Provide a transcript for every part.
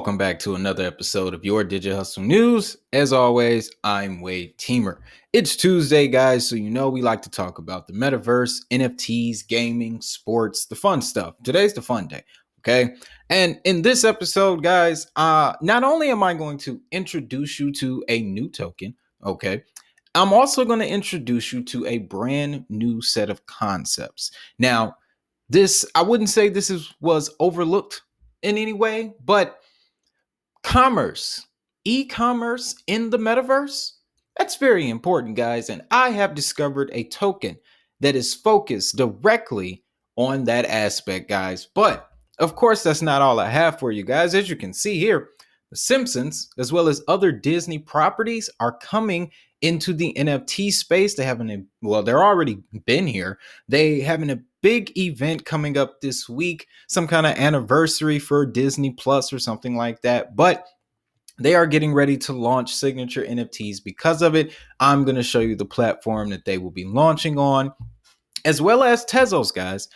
welcome back to another episode of your Digital Hustle News. As always, I'm Wade Teamer. It's Tuesday, guys, so you know we like to talk about the metaverse, NFTs, gaming, sports, the fun stuff. Today's the fun day, okay? And in this episode, guys, not only am I going to introduce you to a new token, okay, I'm also going to introduce you to a brand new set of concepts. Now, I wouldn't say was overlooked in any way, but commerce, e-commerce in the metaverse, that's very important, guys. And I have discovered a token that is focused directly on that aspect, guys. But of course, that's not all I have for you guys. As you can see here, The Simpsons, as well as other Disney properties, are coming into the NFT space. They're already been here. They having a big event coming up this week, some kind of anniversary for Disney Plus or something like that. But they are getting ready to launch signature NFTs because of it. I'm going to show you the platform that they will be launching on, as well as Tezos, guys.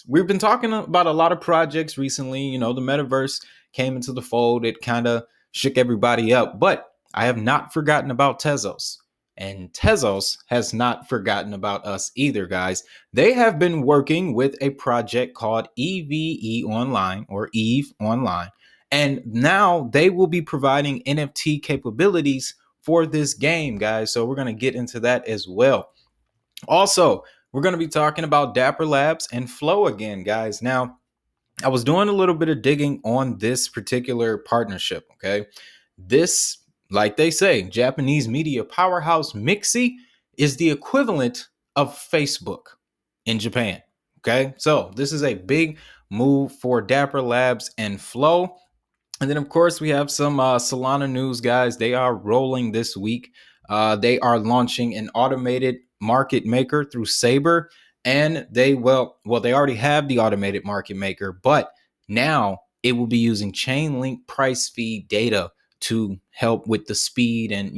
We've been talking about a lot of projects recently. You know, the metaverse came into the fold. It kind of shook everybody up, but I have not forgotten about Tezos. And Tezos has not forgotten about us either, guys. They have been working with a project called EVE Online or EVE Online. And now they will be providing NFT capabilities for this game, guys. So we're going to get into that as well. Also, we're going to be talking about Dapper Labs and Flow again, guys. Now, I was doing a little bit of digging on this particular partnership, okay? This, like they say, Japanese media powerhouse Mixi is the equivalent of Facebook in Japan, okay? So this is a big move for Dapper Labs and Flow. And then, of course, we have some Solana news, guys. They are rolling this week. They are launching an automated market maker through Sabre, and they already have the automated market maker, but now it will be using Chainlink price feed data to help with the speed and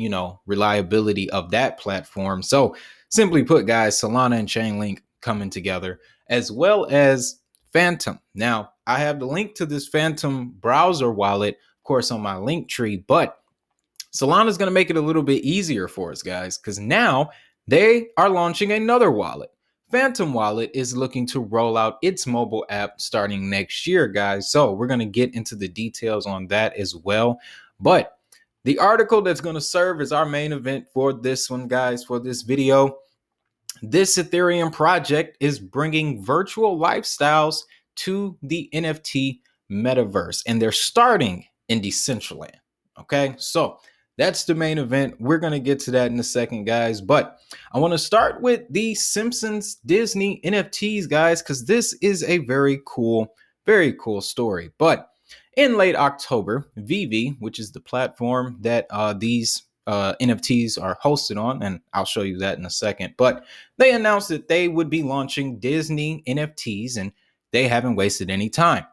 reliability of that platform. So, simply put, guys, Solana and Chainlink coming together, as well as Phantom. Now, I have the link to this Phantom browser wallet, of course, on my link tree, but Solana is going to make it a little bit easier for us, guys, because now they are launching another wallet. Phantom Wallet is looking to roll out its mobile app starting next year, guys. So we're going to get into the details on that as well. But the article that's going to serve as our main event for this one, guys, for this video, this Ethereum project is bringing virtual lifestyles to the NFT metaverse, and they're starting in Decentraland. Okay, so that's the main event. We're going to get to that in a second, guys. But I want to start with the Simpsons Disney NFTs, guys, because this is a very cool story. But in late October, Vivi, which is the platform that these NFTs are hosted on, and I'll show you that in a second, but they announced that they would be launching Disney NFTs, and they haven't wasted any time.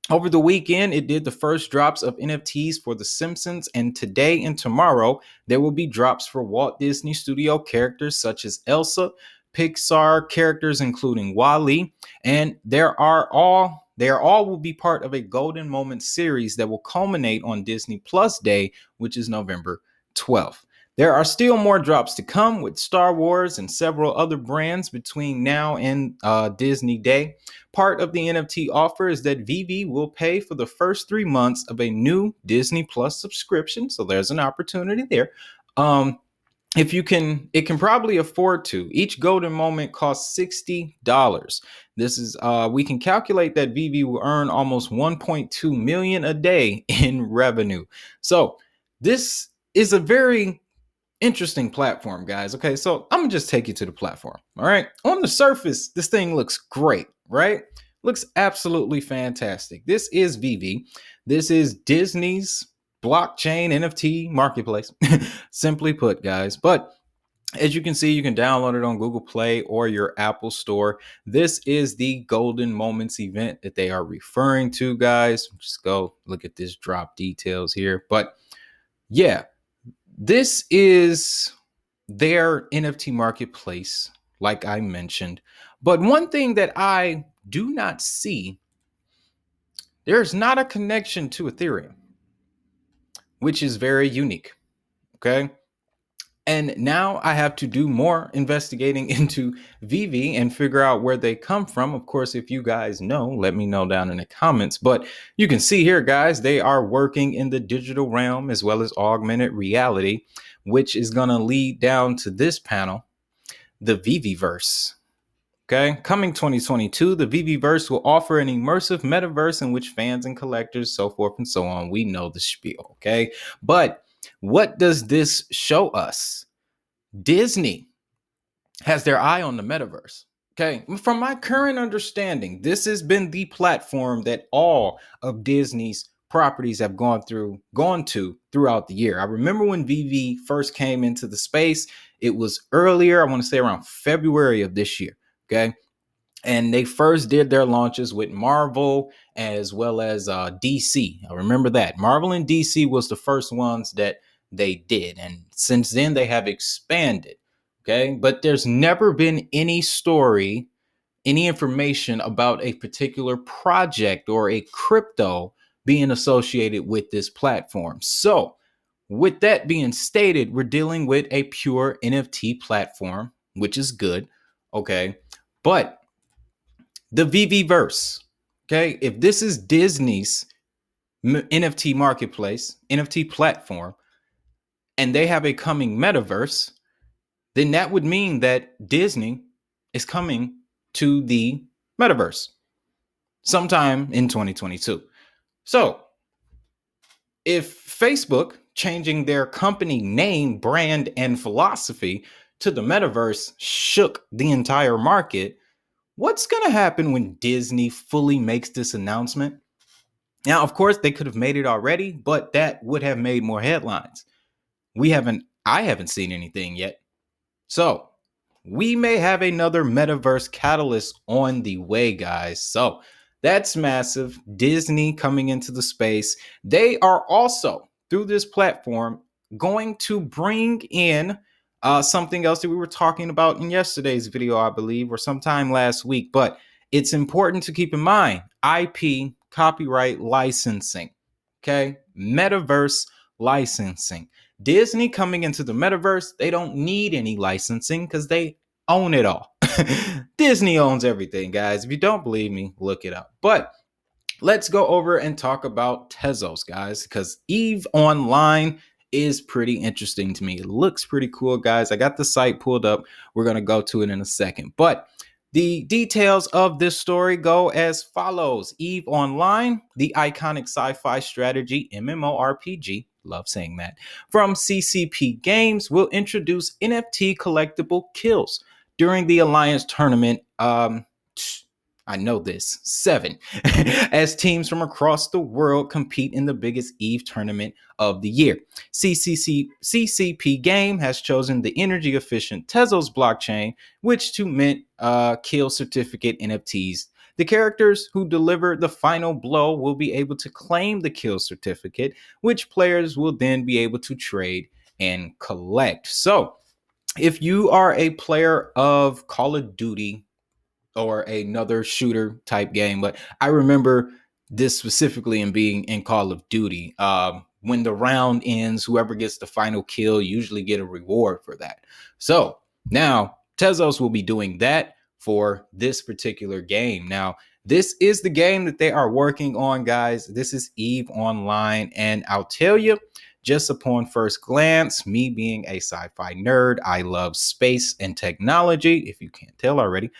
Over the weekend, it did the first drops of NFTs for The Simpsons, and today and tomorrow, there will be drops for Walt Disney Studio characters such as Elsa, Pixar characters including Wall-E, and they all will be part of a Golden Moment series that will culminate on Disney Plus Day, which is November 12th. There are still more drops to come with Star Wars and several other brands between now and Disney Day. Part of the NFT offer is that Vivi will pay for the first 3 months of a new Disney Plus subscription. So there's an opportunity there. If you can, it can probably afford to. Each golden moment costs $60. This is we can calculate that Vivi will earn almost 1.2 million a day in revenue. So this is a very interesting platform, guys. Okay, so I'm gonna just take you to the platform. All right, on the surface, this thing looks great, right? Looks absolutely fantastic. This is Vivi. This is Disney's blockchain NFT marketplace, simply put, guys. But as you can see, you can download it on Google Play or your Apple Store. This is the Golden Moments event that they are referring to, guys. Just go look at this drop details here. But yeah, this is their NFT marketplace, like I mentioned. But one thing that I do not see, there's not a connection to Ethereum. which is very unique. Okay. And now I have to do more investigating into Vivi and figure out where they come from. Of course, if you guys know, let me know down in the comments. But you can see here, guys, they are working in the digital realm as well as augmented reality, which is going to lead down to this panel, the Viviverse. Okay, coming 2022, the Viviverse will offer an immersive metaverse in which fans and collectors, so forth and so on. We know the spiel. Okay, but what does this show us? Disney has their eye on the metaverse. Okay, from my current understanding, this has been the platform that all of Disney's properties have gone to throughout the year. I remember when VV first came into the space, it was earlier, I want to say around February of this year. Okay, and they first did their launches with Marvel as well as DC. I remember that Marvel and DC was the first ones that they did, and since then they have expanded. Okay, but there's never been any story, any information about a particular project or a crypto being associated with this platform. So, with that being stated, we're dealing with a pure NFT platform, which is good. Okay, but the VVverse. Okay, if this is Disney's NFT marketplace, NFT platform, and they have a coming metaverse, then that would mean that Disney is coming to the metaverse sometime in 2022. So, if Facebook changing their company name, brand, and philosophy to the metaverse shook the entire market, what's going to happen when Disney fully makes this announcement? Now, of course, they could have made it already, but that would have made more headlines. I haven't seen anything yet. So, we may have another metaverse catalyst on the way, guys. So, that's massive. Disney coming into the space. They are also, through this platform, going to bring in something else that we were talking about in yesterday's video, I believe, or sometime last week. But it's important to keep in mind IP, copyright licensing. Okay. Metaverse licensing. Disney coming into the metaverse, they don't need any licensing because they own it all. Disney owns everything, guys. If you don't believe me, look it up. But let's go over and talk about Tezos, guys, because EVE Online is pretty interesting to me. It looks pretty cool, guys. I got the site pulled up. We're going to go to it in a second. But the details of this story go as follows. EVE Online, the iconic sci-fi strategy MMORPG, love saying that, from CCP Games, will introduce NFT collectible kills during the Alliance tournament. I know this, 7, as teams from across the world compete in the biggest EVE tournament of the year. CCP Game has chosen the energy efficient Tezos blockchain, which to mint kill certificate NFTs. The characters who deliver the final blow will be able to claim the kill certificate, which players will then be able to trade and collect. So, if you are a player of Call of Duty, or another shooter type game, but I remember this specifically in being in Call of Duty. When the round ends, whoever gets the final kill usually get a reward for that. So now Tezos will be doing that for this particular game. Now, this is the game that they are working on, guys. This is EVE Online, and I'll tell you, just upon first glance, me being a sci-fi nerd, I love space and technology, if you can't tell already.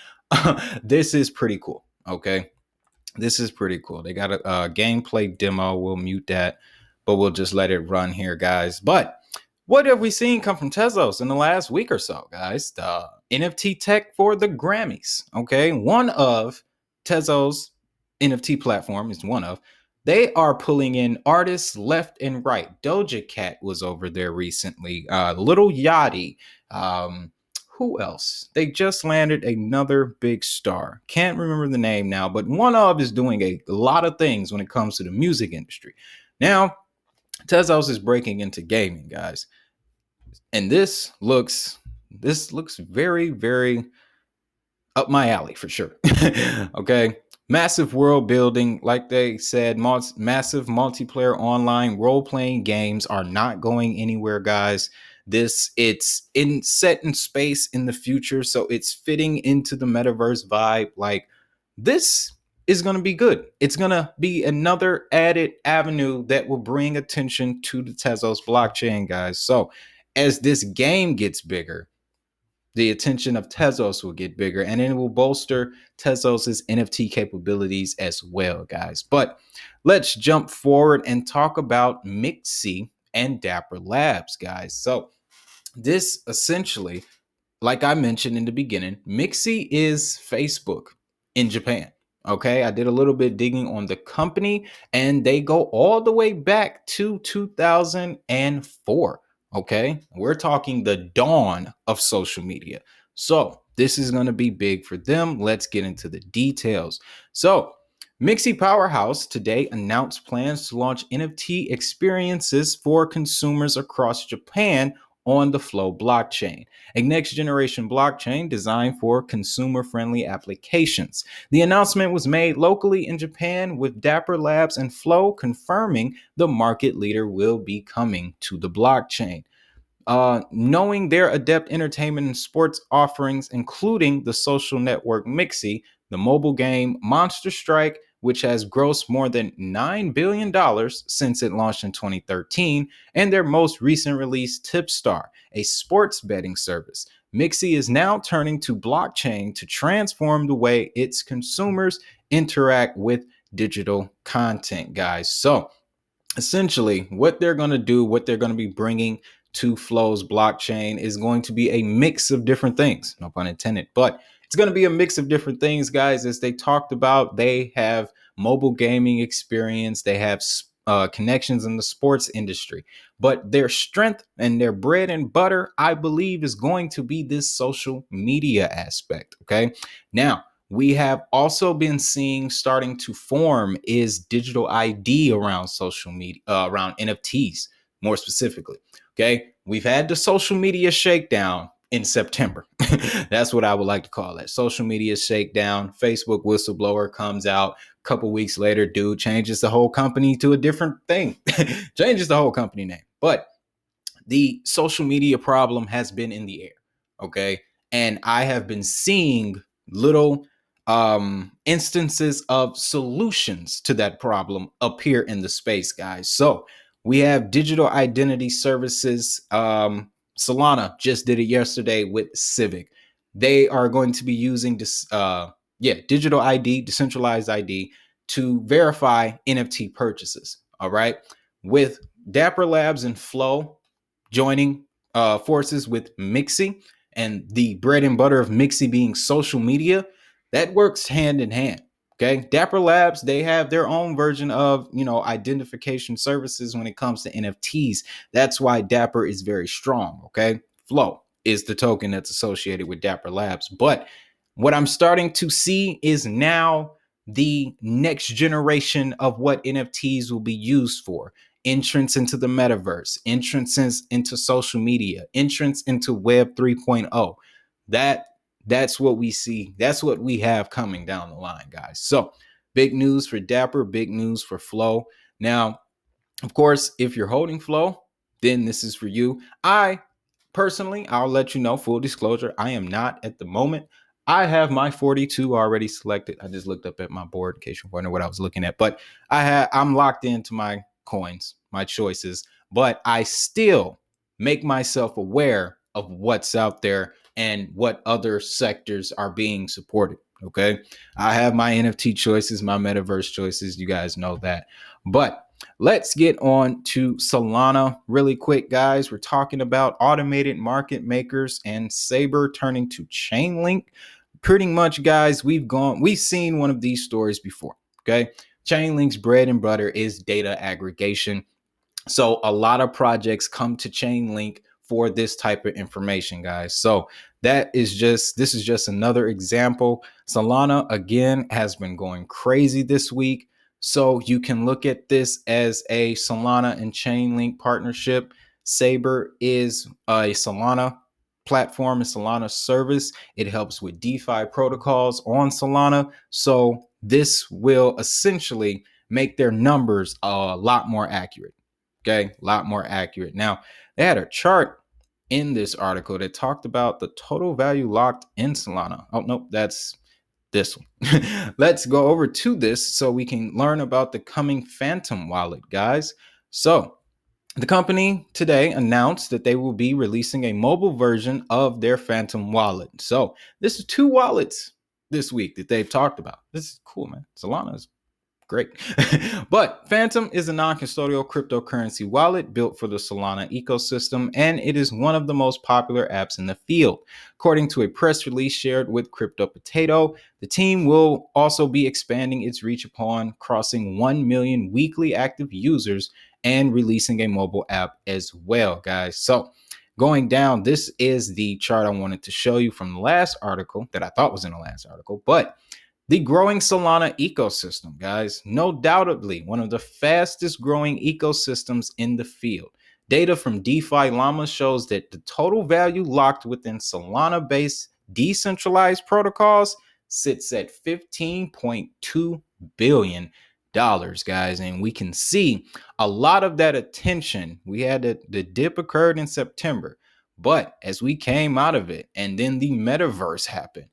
This is pretty cool. Okay. This is pretty cool. They got a gameplay demo. We'll mute that, but we'll just let it run here, guys. But what have we seen come from Tezos in the last week or so, guys? The NFT tech for the Grammys. Okay. One of Tezos NFT platform is one of. They are pulling in artists left and right. Doja Cat was over there recently. Little Yachty. Who else? They just landed another big star. Can't remember the name now, but one of is doing a lot of things when it comes to the music industry. Now, Tezos is breaking into gaming, guys. And this looks very, very up my alley for sure. Okay. Massive world building, like they said, massive multiplayer online role-playing games are not going anywhere, guys. It's in set in space in the future, so it's fitting into the metaverse vibe. Like, this is going to be good. It's going to be another added avenue that will bring attention to the Tezos blockchain, guys. So as this game gets bigger, the attention of Tezos will get bigger, and it will bolster Tezos's NFT capabilities as well, guys. But let's jump forward and talk about Mixi and Dapper Labs, guys. So this essentially, like I mentioned in the beginning, Mixi is Facebook in Japan. Okay, I did a little bit digging on the company, and they go all the way back to 2004. Okay, we're talking the dawn of social media. So this is going to be big for them. Let's get into the details. So Mixi Powerhouse today announced plans to launch NFT experiences for consumers across Japan on the Flow blockchain, a next generation blockchain designed for consumer friendly applications. The announcement was made locally in Japan, with Dapper Labs and Flow confirming the market leader will be coming to the blockchain. Knowing their adept entertainment and sports offerings, including the social network Mixi, the mobile game Monster Strike, which has grossed more than $9 billion since it launched in 2013, and their most recent release, Tipstar, a sports betting service. Mixi is now turning to blockchain to transform the way its consumers interact with digital content, guys. So, essentially, what they're going to do, what they're going to be bringing to Flow's blockchain is going to be a mix of different things, no pun intended, but it's going to be a mix of different things, guys. As they talked about, they have mobile gaming experience, they have connections in the sports industry, but their strength and their bread and butter, I believe, is going to be this social media aspect. Okay, now we have also been seeing starting to form is digital ID around social media, around NFTs more specifically. Okay, we've had the social media shakedown in September. That's what I would like to call it. Social media shakedown. Facebook whistleblower comes out. A couple weeks later, dude changes the whole company to a different thing. Changes the whole company name. But the social media problem has been in the air. Okay, and I have been seeing little instances of solutions to that problem appear in the space, guys. So we have digital identity services. Solana just did it yesterday with Civic. They are going to be using this digital ID, decentralized ID, to verify NFT purchases. All right, with Dapper Labs and Flow joining forces with Mixi, and the bread and butter of Mixi being social media, that works hand in hand. Okay, Dapper Labs, they have their own version of, identification services when it comes to NFTs. That's why Dapper is very strong. Okay, Flow is the token that's associated with Dapper Labs. But what I'm starting to see is now the next generation of what NFTs will be used for: entrance into the metaverse, entrances into social media, entrance into Web 3.0. That's what we see. That's what we have coming down the line, guys. So big news for Dapper, big news for Flow. Now, of course, if you're holding Flow, then this is for you. I personally, I'll let you know, full disclosure, I am not at the moment. I have my 42 already selected. I just looked up at my board in case you're wondering what I was looking at. But I'm locked into my coins, my choices, but I still make myself aware of what's out there and what other sectors are being supported. Okay. I have my NFT choices, my metaverse choices. You guys know that. But let's get on to Solana really quick, guys. We're talking about automated market makers and Saber turning to Chainlink. Pretty much, guys, we've seen one of these stories before. Okay. Chainlink's bread and butter is data aggregation. So a lot of projects come to Chainlink for this type of information, guys. So this is just another example. Solana, again, has been going crazy this week. So you can look at this as a Solana and Chainlink partnership. Saber is a Solana platform, a Solana service. It helps with DeFi protocols on Solana. So this will essentially make their numbers a lot more accurate. Okay, a lot more accurate. Now, they had a chart in this article that talked about the total value locked in Solana. Oh, nope, that's this one. Let's go over to this so we can learn about the coming Phantom wallet, guys. So, the company today announced that they will be releasing a mobile version of their Phantom wallet. So, this is two wallets this week that they've talked about. This is cool, man. Solana is great. But Phantom is a non-custodial cryptocurrency wallet built for the Solana ecosystem, and it is one of the most popular apps in the field. According to a press release shared with Crypto Potato, the team will also be expanding its reach upon crossing 1 million weekly active users and releasing a mobile app as well, guys. So going down, this is the chart I wanted to show you from the last article that I thought was in the last article, but the growing Solana ecosystem, guys, no doubtedly one of the fastest growing ecosystems in the field. Data from DeFi Llama shows that the total value locked within Solana-based decentralized protocols sits at $15.2 billion, guys. And we can see a lot of that attention. We had the dip occurred in September, but as we came out of it and then the metaverse happened,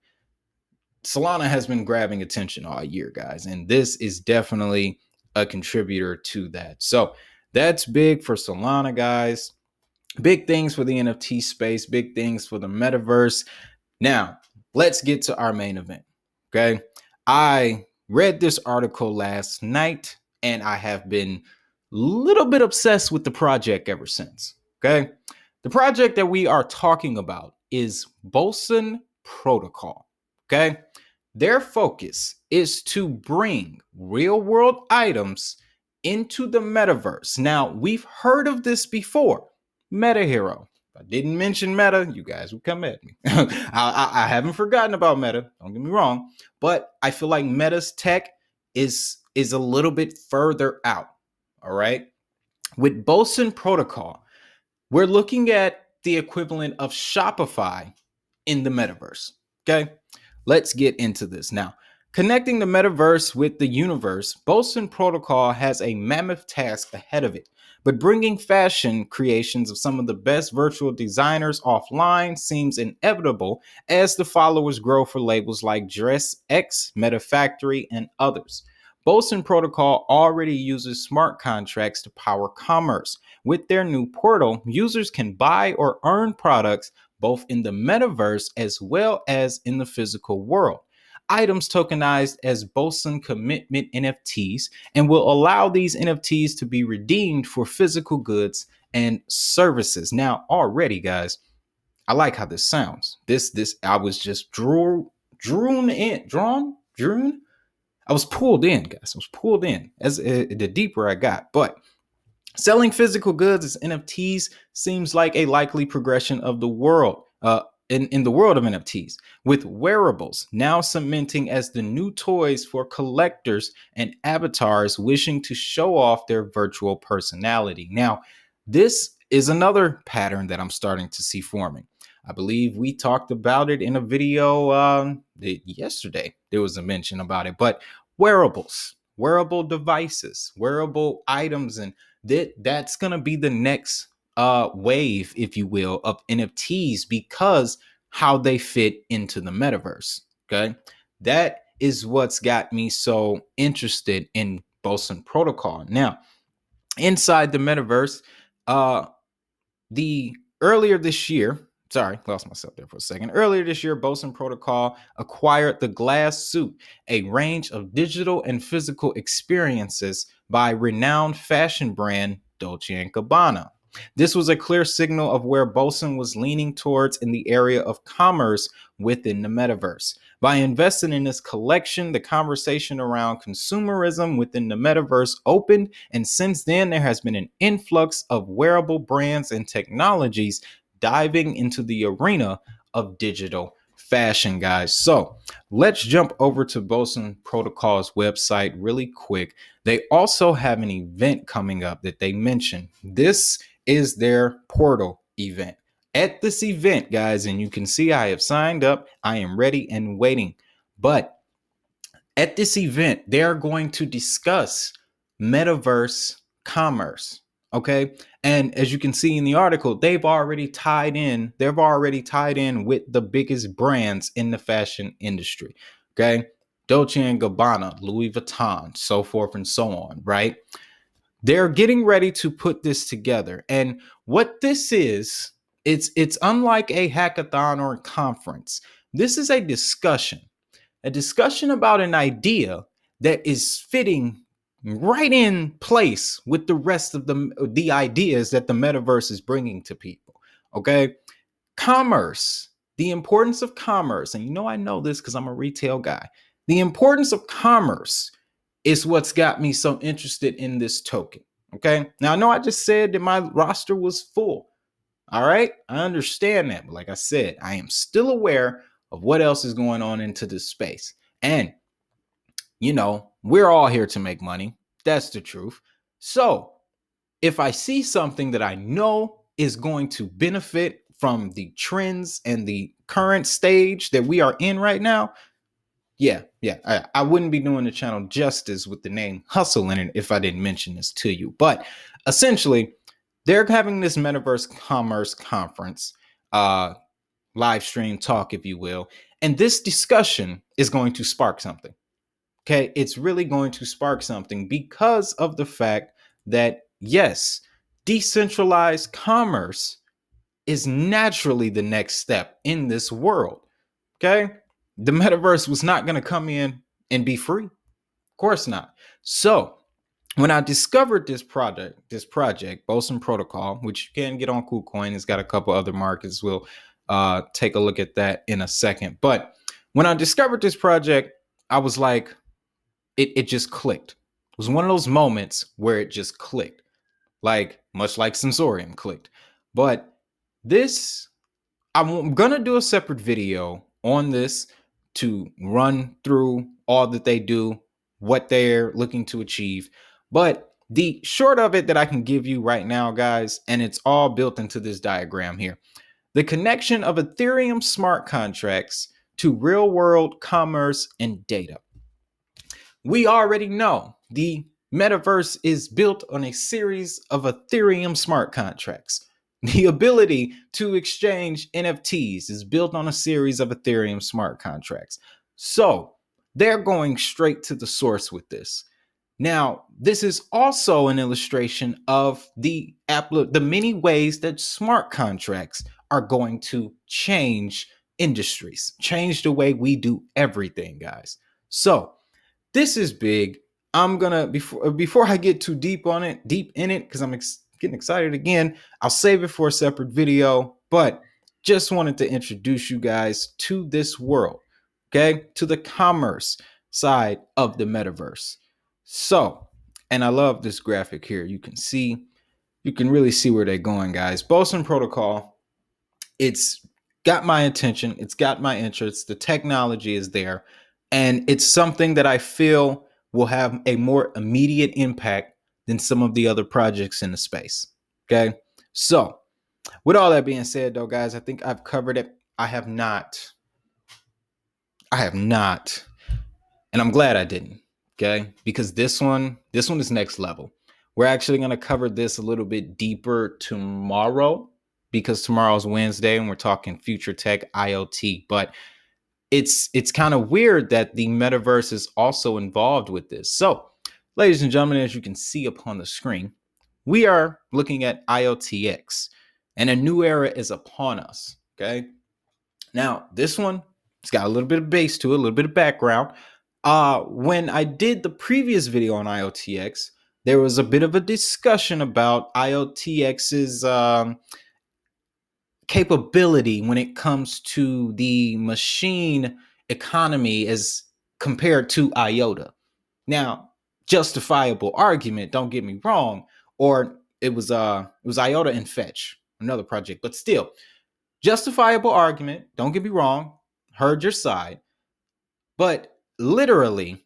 Solana has been grabbing attention all year, guys, and this is definitely a contributor to that. So that's big for Solana, guys. Big things for the NFT space, big things for the metaverse. Now, let's get to our main event. Okay. I read this article last night and I have been a little bit obsessed with the project ever since. Okay. The project that we are talking about is Bolson Protocol. Okay. Their focus is to bring real world items into the metaverse. Now, we've heard of this before. Meta Hero. If I didn't mention Meta, you guys would come at me. I haven't forgotten about Meta. Don't get me wrong, but I feel like Meta's tech is a little bit further out. All right. With Bolson Protocol, we're looking at the equivalent of Shopify in the metaverse. Okay. Let's get into this now. Connecting the metaverse with the universe, Bolson Protocol has a mammoth task ahead of it. But bringing fashion creations of some of the best virtual designers offline seems inevitable as the followers grow for labels like DressX, Meta Factory, and others. Bolson Protocol already uses smart contracts to power commerce. With their new portal, users can buy or earn products both in the metaverse as well as in the physical world. Items tokenized as Bolson commitment NFTs and will allow these NFTs to be redeemed for physical goods and services. Now, already, guys, I like how this sounds. This I was just drawn. I was pulled in, guys. I was pulled in as the deeper I got, but selling physical goods as NFTs seems like a likely progression of the world in the world of NFTs, with wearables now cementing as the new toys for collectors and avatars wishing to show off their virtual personality. Now, this is another pattern that I'm starting to see forming. I believe we talked about it in a video yesterday. There was a mention about it, but wearables, wearable devices, wearable items, and that's going to be the next wave, if you will, of NFTs because how they fit into the metaverse. Okay. That is what's got me so interested in Bolson Protocol. Now, inside the metaverse, the earlier this year, sorry, lost myself there for a second. Earlier this year, Bolson Protocol acquired the Glass Suit, a range of digital and physical experiences by renowned fashion brand Dolce & Gabbana. This was a clear signal of where Bolson was leaning towards in the area of commerce within the metaverse. By investing in this collection, the conversation around consumerism within the metaverse opened, and since then, there has been an influx of wearable brands and technologies diving into the arena of digital fashion, guys. So let's jump over to Bolson Protocol's website really quick. They also have an event coming up that they mentioned. This is their portal event. At this event, guys, and you can see I have signed up. I am ready and waiting. But At this event, they're going to discuss metaverse commerce. Okay. And as you can see in the article, they've already tied in with the biggest brands in the fashion industry. Okay. Dolce and Gabbana, Louis Vuitton, so forth and so on, right? They're getting ready to put this together. And what this is, it's unlike a hackathon or a conference. This is a discussion about an idea that is fitting right in place with the rest of the ideas that the metaverse is bringing to people. Okay, commerce, the importance of commerce, and I know this because I'm a retail guy. The importance of commerce is what's got me so interested in this token. Okay, now I know I just said that my roster was full. All right, I understand that, but like I said, I am still aware of what else is going on into this space. And, we're all here to make money. That's the truth. So if I see something that I know is going to benefit from the trends and the current stage that we are in right now, I wouldn't be doing the channel justice with the name Hustle in it if I didn't mention this to you. But essentially, they're having this Metaverse Commerce Conference, live stream talk, if you will. And this discussion is going to spark something. Okay, it's really going to spark something because of the fact that, yes, decentralized commerce is naturally the next step in this world. Okay, the metaverse was not going to come in and be free. Of course not. So when I discovered this project, Boson Protocol, which you can get on KuCoin, it's got a couple other markets. We'll take a look at that in a second. But when I discovered this project, I was like, it just clicked. It was one of those moments where it just clicked, like much like Sensorium clicked. But this, I'm gonna do a separate video on this to run through all that they do, what they're looking to achieve. But the short of it that I can give you right now, guys, and it's all built into this diagram here: the connection of Ethereum smart contracts to real world commerce and data. We already know the metaverse is built on a series of Ethereum smart contracts. The ability to exchange NFTs is built on a series of Ethereum smart contracts. So they're going straight to the source with this. Now, this is also an illustration of the many ways that smart contracts are going to change industries, change the way we do everything, guys. So this is big. I'm gonna before I get too deep in it, because I'm getting excited again. I'll save it for a separate video, but just wanted to introduce you guys to this world, okay, to the commerce side of the metaverse. So, and I love this graphic here. You can really see where they're going, guys. Boson Protocol, it's got my attention. It's got my interest. The technology is there. And it's something that I feel will have a more immediate impact than some of the other projects in the space. Okay. So, with all that being said, though, guys, I think I've covered it. I have not. And I'm glad I didn't. Okay. Because this one is next level. We're actually going to cover this a little bit deeper tomorrow, because tomorrow's Wednesday and we're talking future tech IoT. But it's kind of weird that the metaverse is also involved with this. So, ladies and gentlemen, as you can see upon the screen, we are looking at IoTX, and a new era is upon us. Okay. Now, this one, it's got a little bit of base to it, a little bit of background. When I did the previous video on IoTX, there was a bit of a discussion about IoTX's capability when it comes to the machine economy as compared to IOTA. Now, justifiable argument, don't get me wrong, or it was IOTA and Fetch, another project, but still, justifiable argument, don't get me wrong, heard your side, but literally,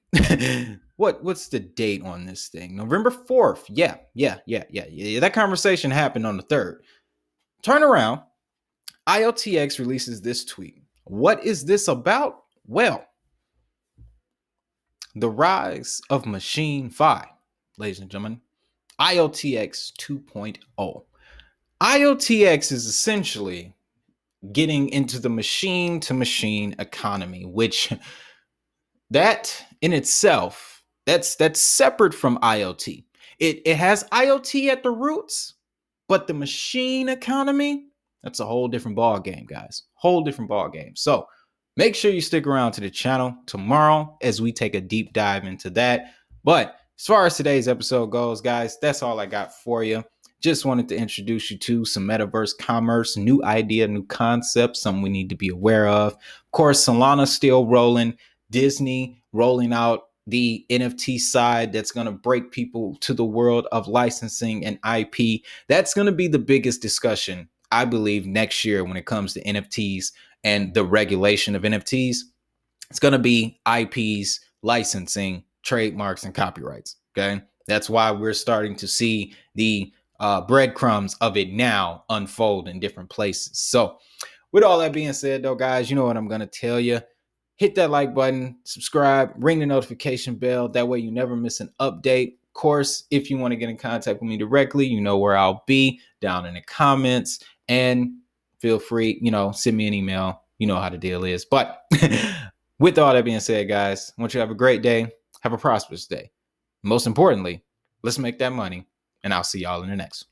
what's the date on this thing? November 4th. Yeah. That conversation happened on the 3rd. Turn around. IoTX releases this tweet. What is this about? Well, the rise of Machine Fi, ladies and gentlemen, IoTX 2.0. IoTX is essentially getting into the machine to machine economy, which that in itself, that's separate from IoT. It has IoT at the roots, but the machine economy, that's a whole different ball game, guys. Whole different ball game. So make sure you stick around to the channel tomorrow as we take a deep dive into that. But as far as today's episode goes, guys, that's all I got for you. Just wanted to introduce you to some metaverse commerce, new idea, new concept, something we need to be aware of. Of course, Solana still rolling, Disney rolling out the NFT side that's going to break people to the world of licensing and IP. That's going to be the biggest discussion, I believe, next year when it comes to NFTs and the regulation of NFTs. It's going to be IPs, licensing, trademarks, and copyrights. Okay. That's why we're starting to see the breadcrumbs of it now unfold in different places. So, with all that being said, though, guys, you know what I'm going to tell you. Hit that like button, subscribe, ring the notification bell. That way you never miss an update. Of course, if you want to get in contact with me directly, you know where I'll be down in the comments. And feel free, send me an email. You know how the deal is. But with all that being said, guys, I want you to have a great day. Have a prosperous day. Most importantly, let's make that money. And I'll see y'all in the next.